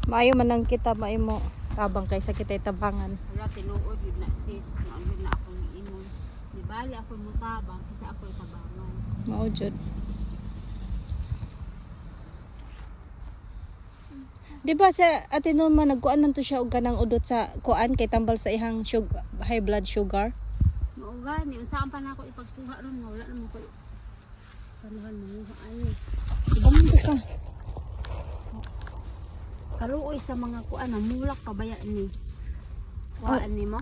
Maayo man ang kita, maayo mo tabang kaysa kita'y tabangan. Wala, tinuod yun na sis. Maamil na akong iinom. Di bali ako mo tabang kasi ako tabangan. Mao jud. Di ba sa ate Norma nagkuan man to siya og kanang udot sa kuan kay tambal sa ihang high blood sugar? Mao gani, unsaan pa nako ipagtuha ron nga wala na mo ko. Panuhan mo ani. Bamdo ka. Kaluoy sa mga kuan mulak pabaya ni. Kuan ni mo?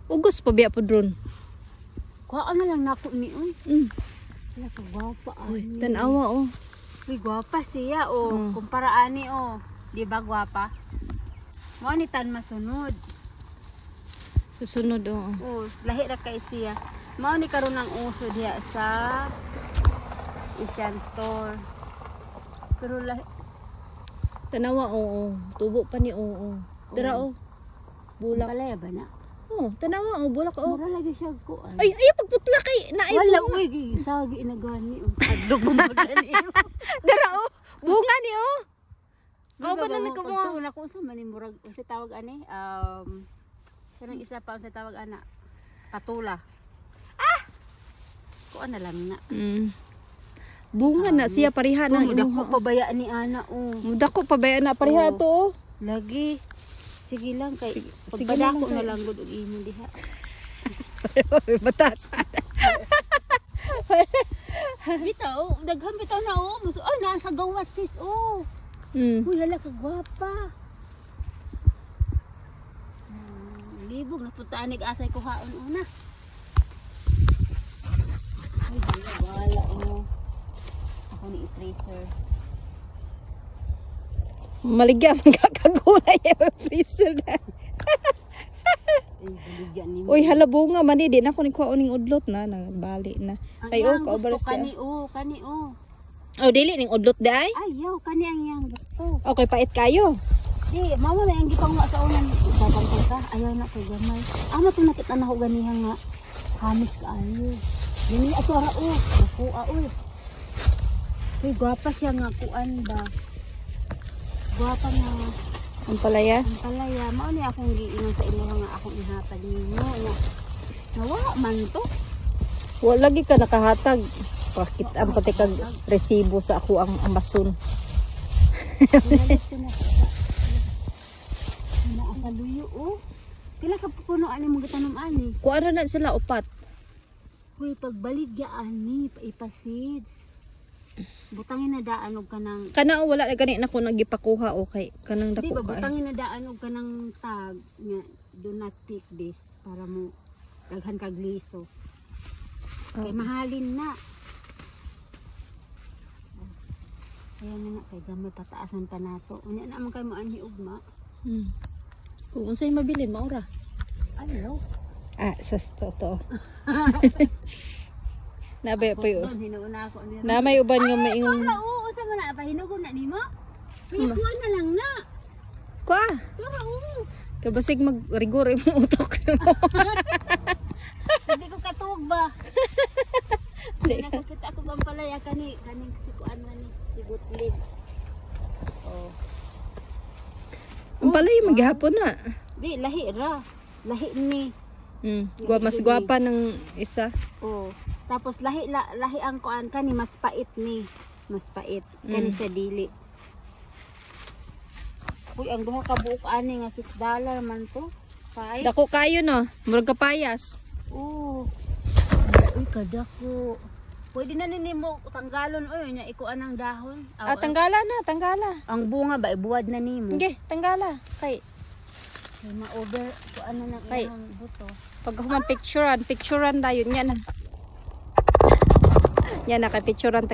Ugos pa biya pod ron. Kuan na lang nako ni uy. Wala ka gwapa ani. Tan-awa oh. Uy, gwapa siya kumpara ani di ba gwapa? Mo ni tan masunod. Susunod oh. Lahi ra kay siya. Mao ni karon ang uso diha sa Asian store. Pero lahi Tanawa oo. Tubo pa ni oo. Dira bulak. balaya ba na? Tanawa bulak Mura lagi siya kuan. Ay pagputla kay naay. Wala uy gisagi inagani Adlog mo magani. Dira bunga ni Kau ba na nagkamo? Wala ko sa manimurag sa tawag ani kanang isa pa sa tawag ana patula. Kuan na lang na. Bunga na siya pariha na Dako pabaya ni ana Dako pabaya na pariha to Lagi. Sige lang kay Sige pagpadako lang, na lang gud og imo diha. Batasan. Bitaw, daghan bitaw na muso nasa gawas sis Uy, hala ka gwapa. Libog na putanig asay ko haon una. Ay, wala Ako ni i-tracer. Maligya magkakagulay yung freezer na. Baligyan ni mo. Uy, hala bunga man di na ko ni kuha ning udlot na bali na. Ay kaobar siya. Kani Dili ning udlot day. Ayaw, kani ang yang gusto. Okay, pait kayo. Di, mama na yung gipang nga sa unan. Dabang ka, ayaw na ko gamay. Ama to nakita na ko ganihan nga. Hamis ka ayaw. Gini ato ra nakuha Uy, gwapa siya nga kuan ba. Gwapa nga. Ang palaya. Mao ni akong giingon sa imo nga akong ihatag ninyo nga. Nawa man to. Wala lagi ka nakahatag. Pakit ang pati kag resibo sa ako ang Amazon. Asa luyo Pila ka puno ani mo gitanom ani? Kuha na sila upat. Uy, pagbaligya ani ipasid. Butangin na daan og kanang Kana wala na gani na ko nagipakuha kay kanang di ba dako ka. butangin na daan og kanang tag nga do not take this para mo daghan kag liso. Kay mahalin na. Ayan na kay gamay pataasan pa nato. Unya na man kay mo anhi ugma. Kung unsay mabilin maura. Ano? Sas to. Nabay pa yun. Hinuuna ako nila. Na may uban nga maingong. Usa man na pahinugon na nimo? Kuha na lang na. Kuha. Pero Kabasig mag-rigor imong utok. hindi ko katuog ba? Hindi nakakita ako bang palaya kaning sikuan man ni sigutlid. Ang palay maghapon na. Di lahi ra. Lahi ni. Mas gwapa ng isa. Tapos lahi ang kuan kani mas pait ni. Mas pait kani sa dili. Uy, ang duha ka buok ani nga $6 man to. Dako kayo no. Murag kapayas. Uy, kadako. Pwede na nimo tanggalon nya ikuan ang dahon. Tanggala na, tanggala. Ang bunga ba ibuwad na nimo? Sige, tanggala. Kay ma-over kuan na kay ang buto. pag human picturean dayon yan. Yan na kay picturean ta